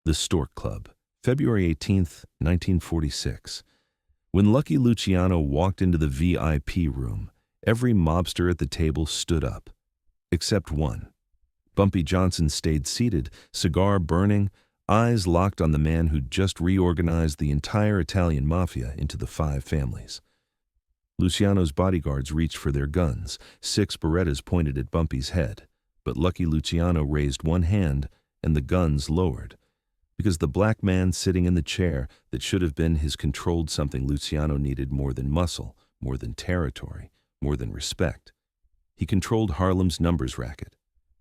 The Stork Club, February 18th, 1946. When Lucky Luciano walked into the VIP room, every mobster at the table stood up. Except one. Bumpy Johnson stayed seated, cigar burning, eyes locked on the man who'd just reorganized the entire Italian mafia into the 5 families. Luciano's bodyguards reached for their guns, 6 Berettas pointed at Bumpy's head, but Lucky Luciano raised one hand and the guns lowered, because the black man sitting in the chair that should have been his controlled something Luciano needed more than muscle, more than territory, more than respect. He controlled Harlem's numbers racket,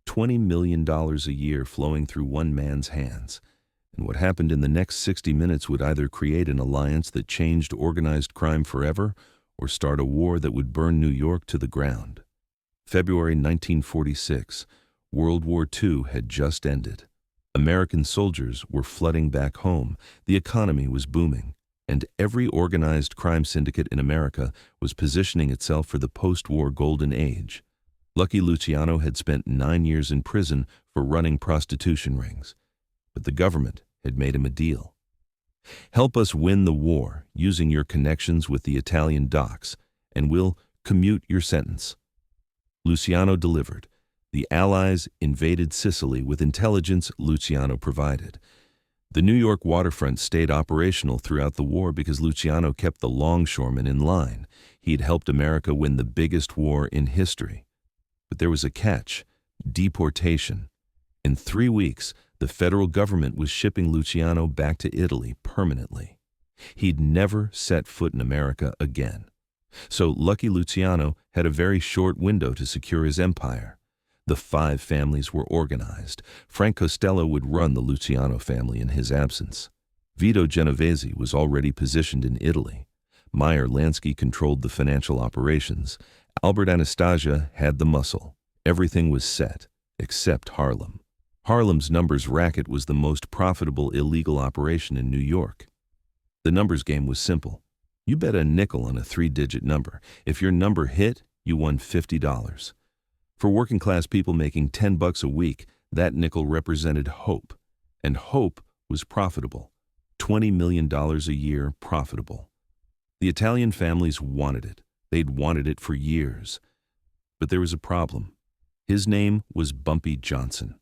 $20 million a year flowing through one man's hands. And what happened in the next 60 minutes would either create an alliance that changed organized crime forever or start a war that would burn New York to the ground. February 1946, World War II had just ended. American soldiers were flooding back home, the economy was booming, and every organized crime syndicate in America was positioning itself for the post-war golden age. Lucky Luciano had spent 9 years in prison for running prostitution rings, but the government had made him a deal. Help us win the war using your connections with the Italian docks, and we'll commute your sentence. Luciano delivered. The Allies invaded Sicily with intelligence Luciano provided. The New York waterfront stayed operational throughout the war because Luciano kept the longshoremen in line. He'd helped America win the biggest war in history. But there was a catch: deportation. In 3 weeks, the federal government was shipping Luciano back to Italy permanently. He'd never set foot in America again. So Lucky Luciano had a very short window to secure his empire. The 5 families were organized. Frank Costello would run the Luciano family in his absence. Vito Genovese was already positioned in Italy. Meyer Lansky controlled the financial operations. Albert Anastasia had the muscle. Everything was set, except Harlem. Harlem's numbers racket was the most profitable illegal operation in New York. The numbers game was simple. You bet a nickel on a 3-digit number. If your number hit, you won $50. For working-class people making $10 a week, that nickel represented hope. And hope was profitable. $20 million a year profitable. The Italian families wanted it. They'd wanted it for years. But there was a problem. His name was Bumpy Johnson.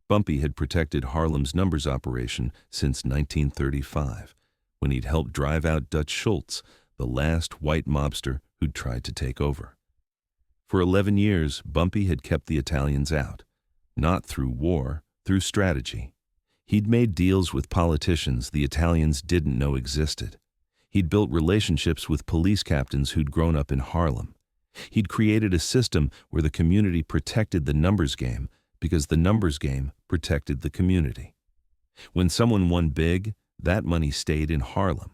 Bumpy had protected Harlem's numbers operation since 1935, when he'd helped drive out Dutch Schultz, the last white mobster who'd tried to take over. For 11 years, Bumpy had kept the Italians out, not through war, through strategy. He'd made deals with politicians the Italians didn't know existed. He'd built relationships with police captains who'd grown up in Harlem. He'd created a system where the community protected the numbers game because the numbers game protected the community. When someone won big, that money stayed in Harlem.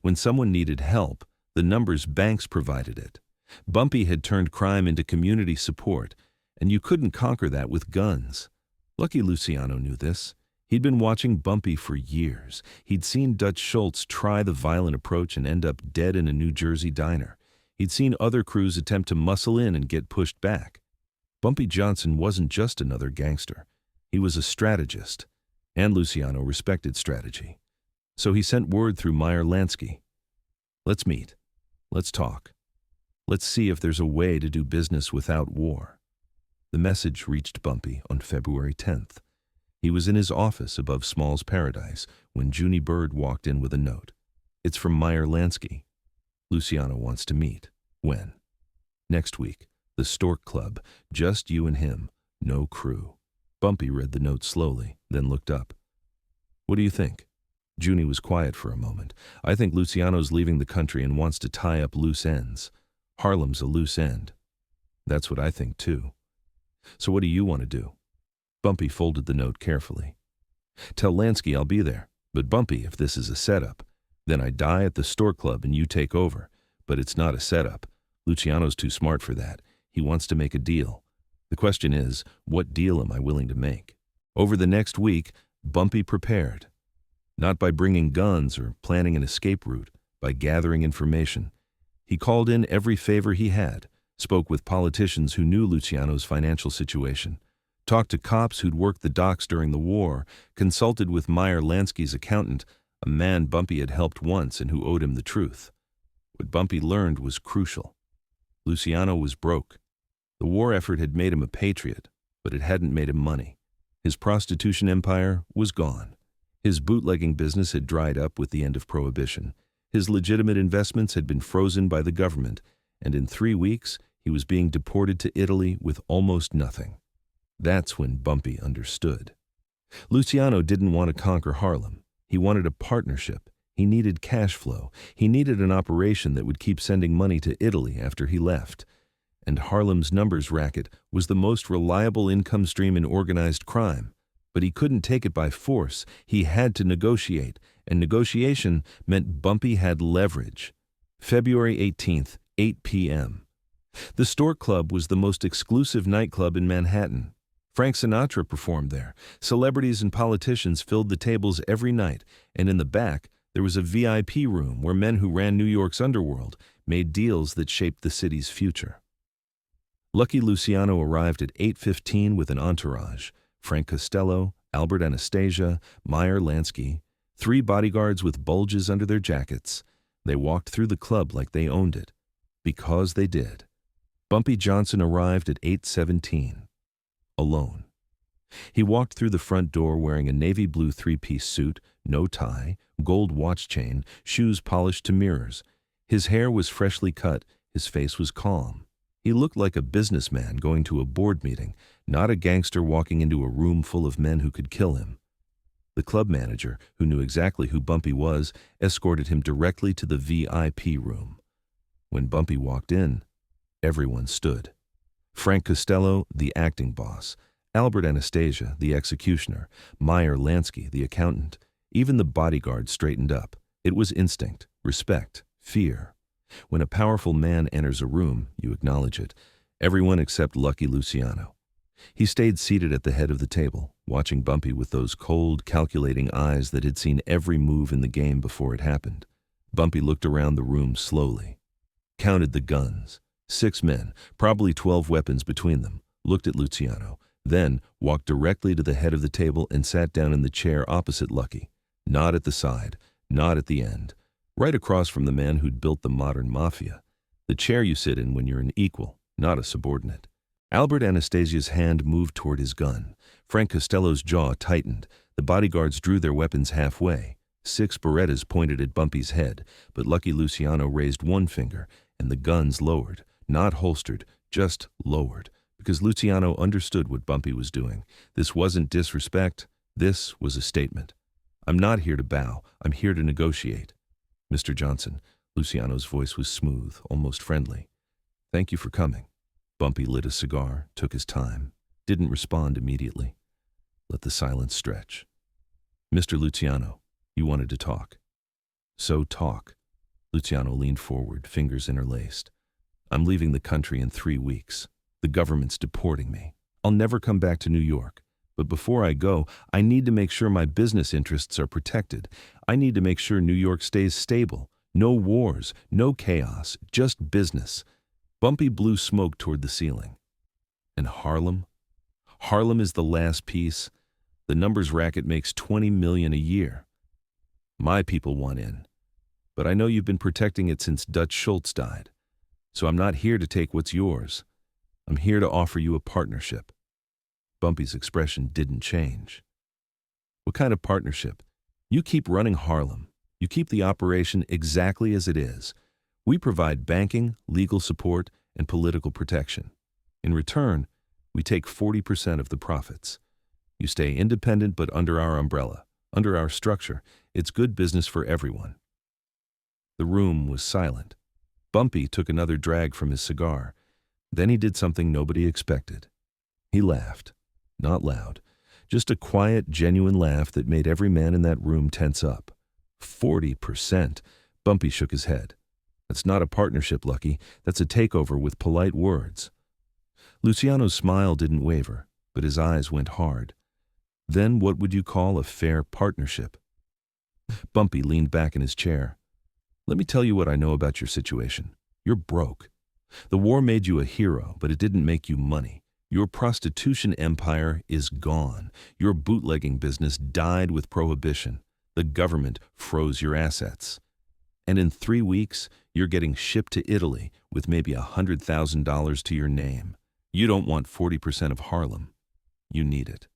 When someone needed help, the numbers banks provided it. Bumpy had turned crime into community support, and you couldn't conquer that with guns. Lucky Luciano knew this. He'd been watching Bumpy for years. He'd seen Dutch Schultz try the violent approach and end up dead in a New Jersey diner. He'd seen other crews attempt to muscle in and get pushed back. Bumpy Johnson wasn't just another gangster. He was a strategist, and Luciano respected strategy. So he sent word through Meyer Lansky. Let's meet. Let's talk. Let's see if there's a way to do business without war. The message reached Bumpy on February 10th. He was in his office above Small's Paradise when Junie Bird walked in with a note. It's from Meyer Lansky. Luciano wants to meet. When? Next week. The Stork Club. Just you and him. No crew. Bumpy read the note slowly, then looked up. What do you think? Junie was quiet for a moment. I think Luciano's leaving the country and wants to tie up loose ends. Harlem's a loose end. That's what I think, too. So what do you want to do? Bumpy folded the note carefully. Tell Lansky I'll be there. But Bumpy, if this is a setup, then I die at the Stork Club and you take over. But it's not a setup. Luciano's too smart for that. He wants to make a deal. The question is, what deal am I willing to make? Over the next week, Bumpy prepared. Not by bringing guns or planning an escape route, by gathering information. He called in every favor he had, spoke with politicians who knew Luciano's financial situation, talked to cops who'd worked the docks during the war, consulted with Meyer Lansky's accountant, a man Bumpy had helped once and who owed him the truth. What Bumpy learned was crucial. Luciano was broke. The war effort had made him a patriot, but it hadn't made him money. His prostitution empire was gone. His bootlegging business had dried up with the end of Prohibition. His legitimate investments had been frozen by the government, and in 3 weeks he was being deported to Italy with almost nothing. That's when Bumpy understood. Luciano didn't want to conquer Harlem. He wanted a partnership. He needed cash flow. He needed an operation that would keep sending money to Italy after he left. And Harlem's numbers racket was the most reliable income stream in organized crime. But he couldn't take it by force. He had to negotiate, and negotiation meant Bumpy had leverage. February 18th, 8 p.m. The Stork Club was the most exclusive nightclub in Manhattan. Frank Sinatra performed there. Celebrities and politicians filled the tables every night, and in the back, there was a VIP room where men who ran New York's underworld made deals that shaped the city's future. Lucky Luciano arrived at 8:15 with an entourage: Frank Costello, Albert Anastasia, Meyer Lansky, 3 bodyguards with bulges under their jackets. They walked through the club like they owned it. Because they did. Bumpy Johnson arrived at 8:17. Alone. He walked through the front door wearing a navy blue 3-piece suit, no tie, gold watch chain, shoes polished to mirrors. His hair was freshly cut, his face was calm. He looked like a businessman going to a board meeting, not a gangster walking into a room full of men who could kill him. The club manager, who knew exactly who Bumpy was, escorted him directly to the VIP room. When Bumpy walked in, everyone stood. Frank Costello, the acting boss, Albert Anastasia, the executioner, Meyer Lansky, the accountant. Even the bodyguard straightened up. It was instinct, respect, fear. When a powerful man enters a room, you acknowledge it. Everyone except Lucky Luciano. He stayed seated at the head of the table, watching Bumpy with those cold, calculating eyes that had seen every move in the game before it happened. Bumpy looked around the room slowly, counted the guns. 6 men, probably 12 weapons between them, looked at Luciano, then walked directly to the head of the table and sat down in the chair opposite Lucky. Not at the side, not at the end. Right across from the man who'd built the modern mafia. The chair you sit in when you're an equal, not a subordinate. Albert Anastasia's hand moved toward his gun. Frank Costello's jaw tightened. The bodyguards drew their weapons halfway. 6 Berettas pointed at Bumpy's head, but Lucky Luciano raised one finger, and the guns lowered. Not holstered, just lowered, because Luciano understood what Bumpy was doing. This wasn't disrespect. This was a statement. I'm not here to bow. I'm here to negotiate. Mr. Johnson, Luciano's voice was smooth, almost friendly. Thank you for coming. Bumpy lit a cigar, took his time, didn't respond immediately. Let the silence stretch. Mr. Luciano, you wanted to talk. So talk. Luciano leaned forward, fingers interlaced. I'm leaving the country in 3 weeks. The government's deporting me. I'll never come back to New York. But before I go, I need to make sure my business interests are protected. I need to make sure New York stays stable. No wars, no chaos, just business. Bumpy blew smoke toward the ceiling. And Harlem? Harlem is the last piece. The numbers racket makes $20 million a year. My people want in. But I know you've been protecting it since Dutch Schultz died. So I'm not here to take what's yours. I'm here to offer you a partnership. Bumpy's expression didn't change. What kind of partnership? You keep running Harlem. You keep the operation exactly as it is. We provide banking, legal support, and political protection. In return, we take 40% of the profits. You stay independent but under our umbrella, under our structure. It's good business for everyone. The room was silent. Bumpy took another drag from his cigar. Then he did something nobody expected. He laughed. Not loud. Just a quiet, genuine laugh that made every man in that room tense up. 40%. Bumpy shook his head. That's not a partnership, Lucky. That's a takeover with polite words. Luciano's smile didn't waver, but his eyes went hard. Then what would you call a fair partnership? Bumpy leaned back in his chair. Let me tell you what I know about your situation. You're broke. The war made you a hero, but it didn't make you money. Your prostitution empire is gone. Your bootlegging business died with prohibition. The government froze your assets. And in 3 weeks, you're getting shipped to Italy with maybe $100,000 to your name. You don't want 40% of Harlem. You need it.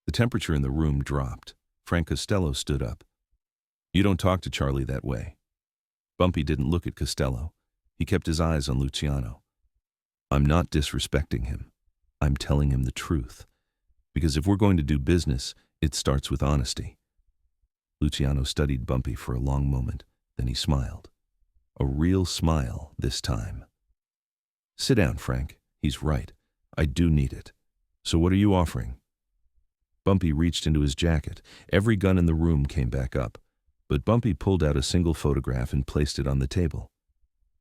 The temperature in the room dropped. Frank Costello stood up. You don't talk to Charlie that way. Bumpy didn't look at Costello. He kept his eyes on Luciano. I'm not disrespecting him. I'm telling him the truth. Because if we're going to do business, it starts with honesty. Luciano studied Bumpy for a long moment. Then he smiled. A real smile this time. Sit down, Frank. He's right. I do need it. So what are you offering? Bumpy reached into his jacket. Every gun in the room came back up. But Bumpy pulled out a single photograph and placed it on the table.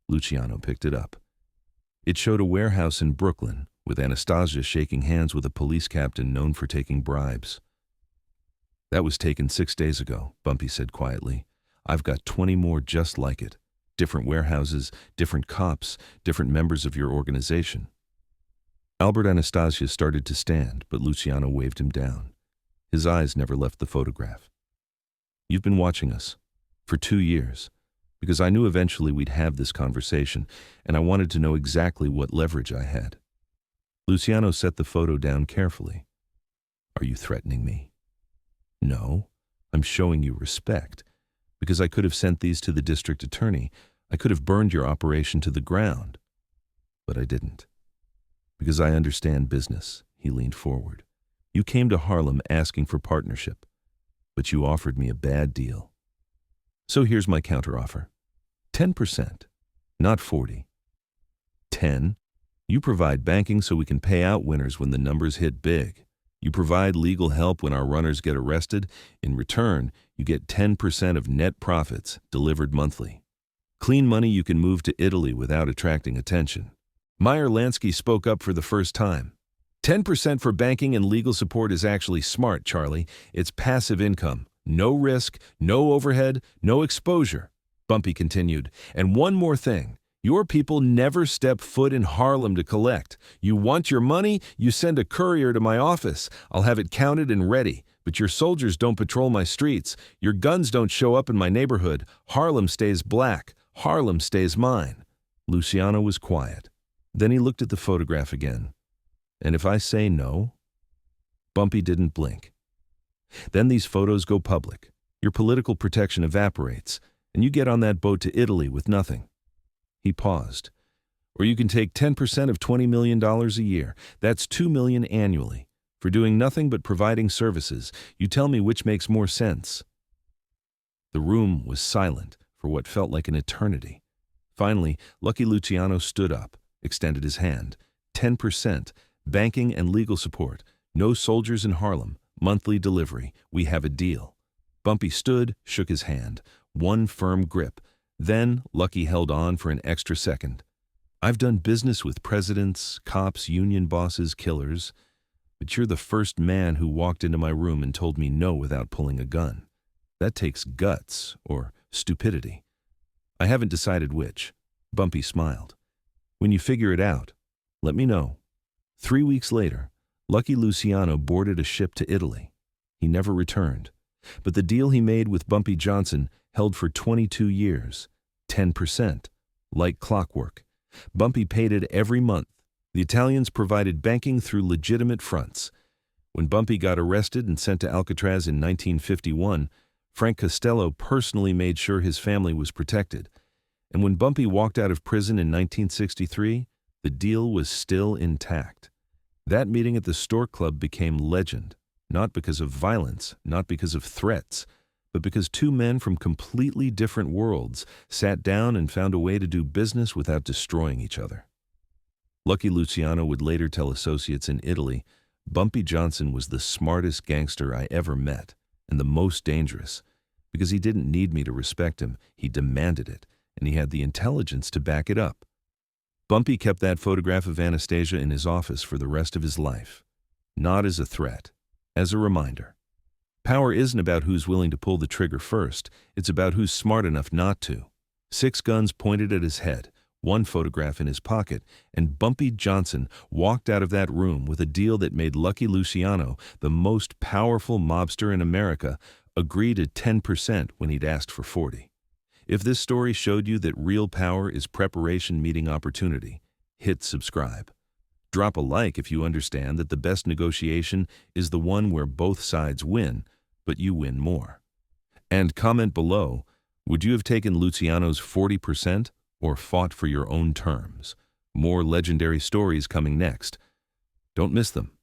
Luciano picked it up. It showed a warehouse in Brooklyn, with Anastasia shaking hands with a police captain known for taking bribes. That was taken 6 days ago, Bumpy said quietly. I've got 20 more just like it. Different warehouses, different cops, different members of your organization. Albert Anastasia started to stand, but Luciano waved him down. His eyes never left the photograph. You've been watching us for 2 years, because I knew eventually we'd have this conversation, and I wanted to know exactly what leverage I had. Luciano set the photo down carefully. Are you threatening me? No, I'm showing you respect. Because I could have sent these to the district attorney. I could have burned your operation to the ground. But I didn't. Because I understand business, he leaned forward. You came to Harlem asking for partnership, but you offered me a bad deal. So here's my counteroffer. 10%, not 40. 10. You provide banking so we can pay out winners when the numbers hit big. You provide legal help when our runners get arrested. In return, you get 10% of net profits delivered monthly. Clean money you can move to Italy without attracting attention. Meyer Lansky spoke up for the first time. 10% for banking and legal support is actually smart, Charlie. It's passive income. No risk, no overhead, no exposure. Bumpy continued. And one more thing. Your people never step foot in Harlem to collect. You want your money, you send a courier to my office. I'll have it counted and ready. But your soldiers don't patrol my streets. Your guns don't show up in my neighborhood. Harlem stays black. Harlem stays mine. Luciano was quiet. Then he looked at the photograph again. And if I say no? Bumpy didn't blink. Then these photos go public. Your political protection evaporates, and you get on that boat to Italy with nothing. He paused. Or you can take 10% of $20 million a year. That's $2 million annually. For doing nothing but providing services. You tell me which makes more sense. The room was silent for what felt like an eternity. Finally, Lucky Luciano stood up, extended his hand. 10%, banking and legal support. No soldiers in Harlem. Monthly delivery. We have a deal. Bumpy stood, shook his hand. One firm grip. Then, Lucky held on for an extra second. I've done business with presidents, cops, union bosses, killers, but you're the first man who walked into my room and told me no without pulling a gun. That takes guts, or stupidity. I haven't decided which. Bumpy smiled. When you figure it out, let me know. 3 weeks later, Lucky Luciano boarded a ship to Italy. He never returned, but the deal he made with Bumpy Johnson held for 22 years, 10%, like clockwork. Bumpy paid it every month. The Italians provided banking through legitimate fronts. When Bumpy got arrested and sent to Alcatraz in 1951, Frank Costello personally made sure his family was protected. And when Bumpy walked out of prison in 1963, the deal was still intact. That meeting at the Stork Club became legend, not because of violence, not because of threats, but because two men from completely different worlds sat down and found a way to do business without destroying each other. Lucky Luciano would later tell associates in Italy, Bumpy Johnson was the smartest gangster I ever met, and the most dangerous, because he didn't need me to respect him, he demanded it, and he had the intelligence to back it up. Bumpy kept that photograph of Anastasia in his office for the rest of his life, not as a threat, as a reminder. Power isn't about who's willing to pull the trigger first, it's about who's smart enough not to. 6 guns pointed at his head, one photograph in his pocket, and Bumpy Johnson walked out of that room with a deal that made Lucky Luciano, the most powerful mobster in America, agree to 10% when he'd asked for 40. If this story showed you that real power is preparation meeting opportunity, hit subscribe. Drop a like if you understand that the best negotiation is the one where both sides win, but you win more. And comment below, would you have taken Luciano's 40% or fought for your own terms? More legendary stories coming next. Don't miss them.